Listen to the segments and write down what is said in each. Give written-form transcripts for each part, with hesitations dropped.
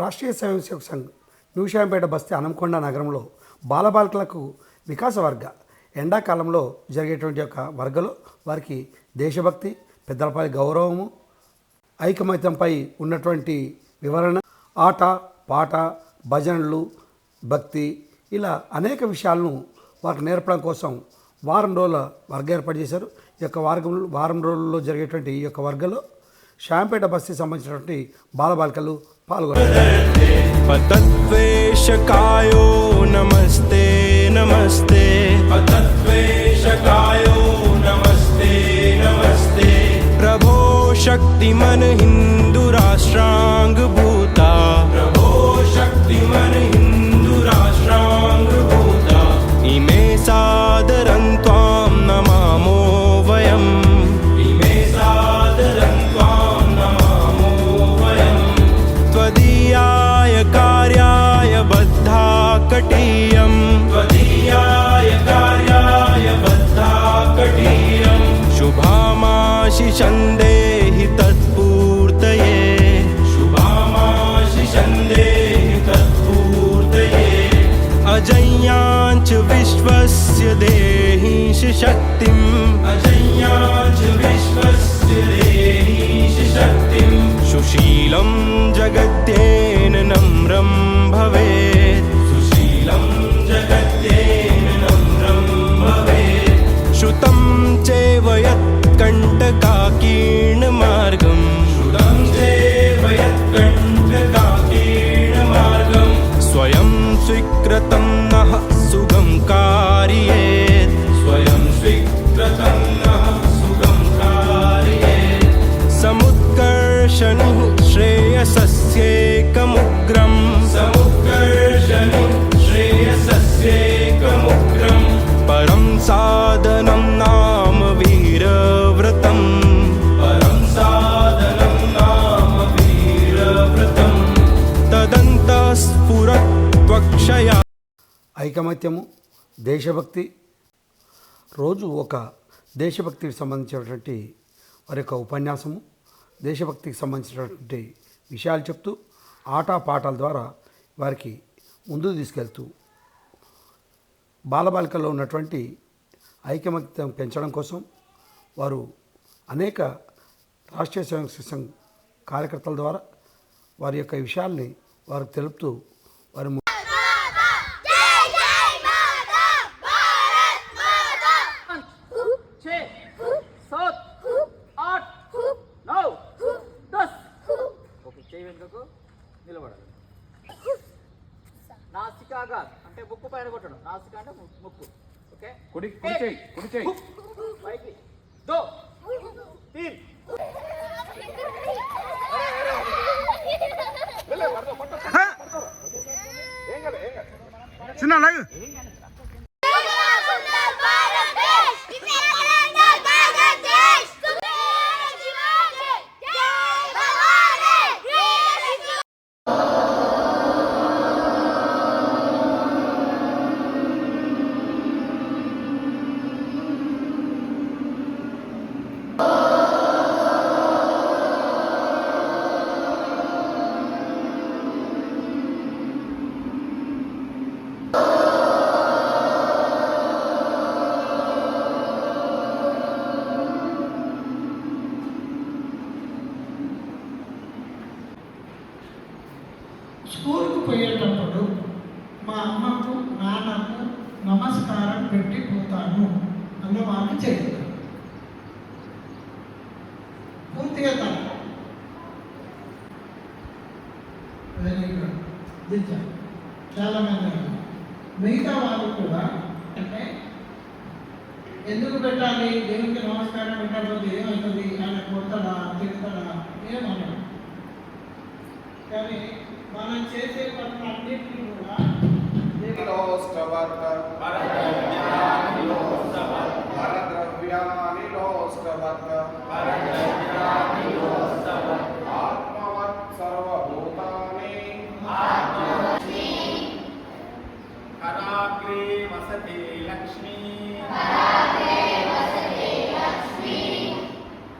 రాష్ట్రీయ స్వయం సేవక్ సంఘ్ న్యూషాంపేట బస్తీ హనంకొండ నగరంలో బాలబాలికలకు వికాస వర్గ ఎండాకాలంలో జరిగేటువంటి యొక్క వర్గలో వారికి దేశభక్తి, పెద్దలపై గౌరవము, ఐకమత్యంపై ఉన్నటువంటి వివరణ, ఆట పాట, భజనలు, భక్తి, ఇలా అనేక విషయాలను వారికి నేర్పడం కోసం వారం రోజుల వర్గం ఏర్పాటు చేశారు. ఈ యొక్క వారం రోజుల్లో జరిగేటువంటి ఈ యొక్క వర్గంలో షాంపేట బస్తీకి సంబంధించినటువంటి బాలబాలికలు పాల్గొన్నారు. పతద్వేషకాయో నమస్తే నమస్తే, పతద్వేషకాయో నమస్తే నమస్తే, ప్రభో శక్తిమన్ హిందూ రాష్ట్రాంగ భూతా, ప్రభో శక్తిమన్ హిందూ రాష్ట్రాంగ భూతా, ఇమే సాదరం త్వాం నమామో వయం, ఇమే సాదరం త్వాం నమామో వయం, త్వదీయాయ కార్యాయ బద్ధా కటీయం, త్వదీయాయ కార్యాయ బద్ధా కటీయం, శుభామాశిషం దేహి తత్పూర్తయే, శుభామాశిషం దేహి తత్పూర్తయే, అజయ్యాంచ విశ్వస్య దేహిష శక్తిం, అజయ్యాంచ విశ్వస్య దేహిష శక్తిం, సుశీలం జగత్యేన నమ్రం భవేత్, సుశీలం జగత్యేన నమ్రం భవేత్, శృతం చేవ యత్కంటకాకీర్ణ మార్గం, శృతం చేవ యత్కంటకాకీర్ణ మార్గం, స్వయం స్వీకృతం నః సుగం కార్యేత్, స్వయం స్వీకృతం నః సుగం కార్యేత్, సముత్కర్షణి శ్రేయసస్యేకముగ్రం, సముత్కర్షణి శ్రేయసస్యేకముగ్రం, పరం సాధనం నామ వీరవ్రతం, పరం సాధనం నామ వీరవ్రతం, తదంతః స్ఫురత్వక్షయా. ఐకమత్యము, దేశభక్తి, రోజు ఒక దేశభక్తికి సంబంధించినటువంటి వారి యొక్క ఉపన్యాసము, దేశభక్తికి సంబంధించినటువంటి విషయాలు చెప్తూ ఆటపాటల ద్వారా వారికి ముందుకు తీసుకెళ్తూ బాలబాలికల్లో ఉన్నటువంటి ఐకమత్యం పెంచడం కోసం వారు అనేక రాష్ట్రీయ స్వయం సేవక్ సంఘ్ కార్యకర్తల ద్వారా వారి యొక్క విషయాల్ని వారికి తెలుపుతూ వారి నిలబడాలి. నాసికాగా అంటే ముక్కు పైన కొట్టడం, నాసిక అంటే ముక్కు. ఓకే, కుడి చేయి, కుడి చేయి పైకి, దో తీన్ చిన్న లాగు స్కూల్కి పోయేటప్పుడు మా అమ్మకు నాన్నకు నమస్కారం పెట్టిపోతాను అన్న మాట చెప్తాను. పూర్తిగా వెరీ గుడ్ దించాలి. చాలామంది మిగతా వాళ్ళు కూడా అంటే ఎందుకు పెట్టాలి, దేవునికి నమస్కారం పెట్టకపోతే ఏమవుతుంది, ఆయన కొడతాడా తిడతాడా ఏమన్నా, కానీ మనం చేసే పనులన్నింటినీ కూడా కరాగ్రే వసతే లక్ష్మీ,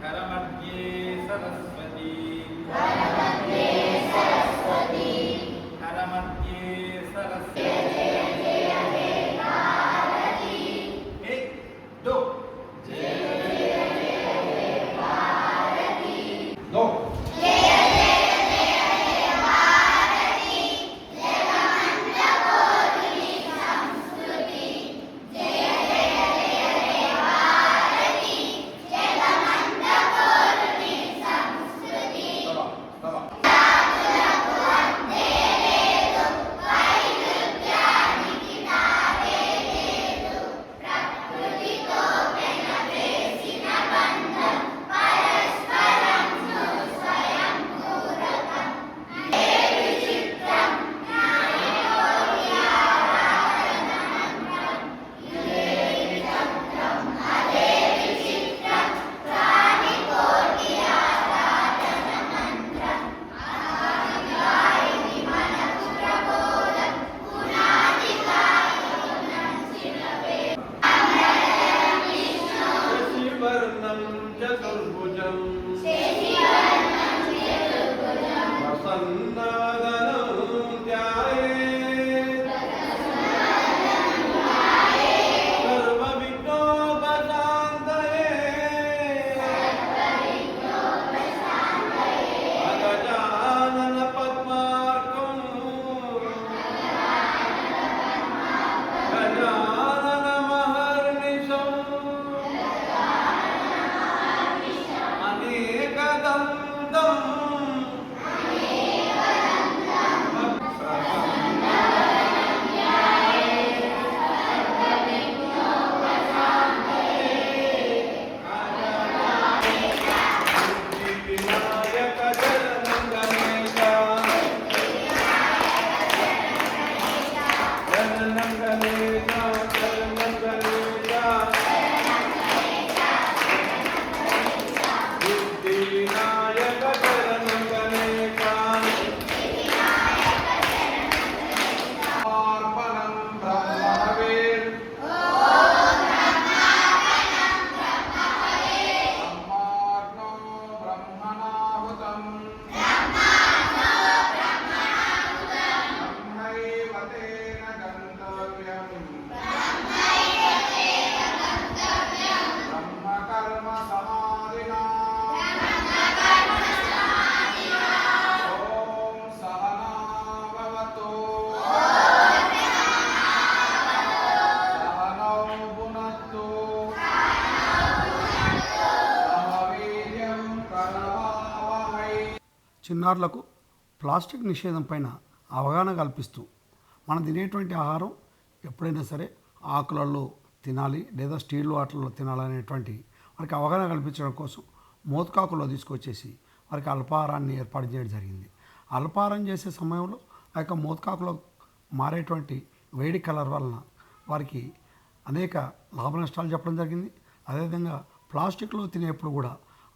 కరమధ్యే సరస్వతి, చిన్నారులకు ప్లాస్టిక్ నిషేధం పైన అవగాహన కల్పిస్తూ మనం తినేటువంటి ఆహారం ఎప్పుడైనా సరే ఆకులలో తినాలి లేదా స్టీల్ వాటర్లో తినాలనేటువంటి వారికి అవగాహన కల్పించడం కోసం మోతకాకులో తీసుకొచ్చేసి వారికి అల్పాహారాన్ని ఏర్పాటు చేయడం జరిగింది. అల్పాహారం చేసే సమయంలో ఆ యొక్క మోతకాకులో మారేటువంటి వేడి కలర్ వలన వారికి అనేక లాభ నష్టాలు చెప్పడం జరిగింది. అదేవిధంగా ప్లాస్టిక్లో తినేప్పుడు కూడా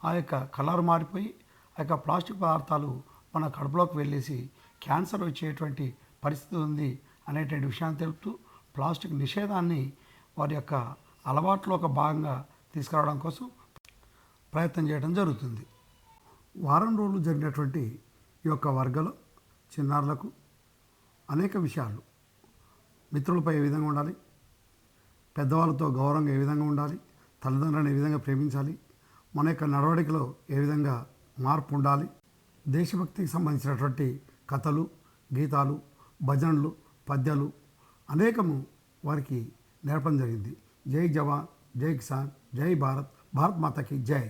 ఆ యొక్క కలర్ మారిపోయి ఆ యొక్క ప్లాస్టిక్ పదార్థాలు మన కడుపులోకి వెళ్ళేసి క్యాన్సర్ వచ్చేటువంటి పరిస్థితి ఉంది అనేటువంటి విషయాన్ని తెలుపుతూ ప్లాస్టిక్ నిషేధాన్ని వారి యొక్క అలవాట్లో ఒక భాగంగా తీసుకురావడం కోసం ప్రయత్నం చేయడం జరుగుతుంది. వారం రోజులు జరిగినటువంటి ఈ యొక్క వర్గలో చిన్నారులకు అనేక విషయాలు, మిత్రులపై ఏ విధంగా ఉండాలి, పెద్దవాళ్ళతో గౌరవంగా ఏ విధంగా ఉండాలి, తల్లిదండ్రులను ఏ విధంగా ప్రేమించాలి, మన యొక్క నడవడికలో ఏ విధంగా మార్పు ఉండాలి, దేశభక్తికి సంబంధించినటువంటి కథలు, గీతాలు, భజనలు, పద్యాలు అనేకము వారికి నేర్పడం జరిగింది. జై జవాన్, జై కిసాన్, జై భారత్, భారత్ మాతకి జై.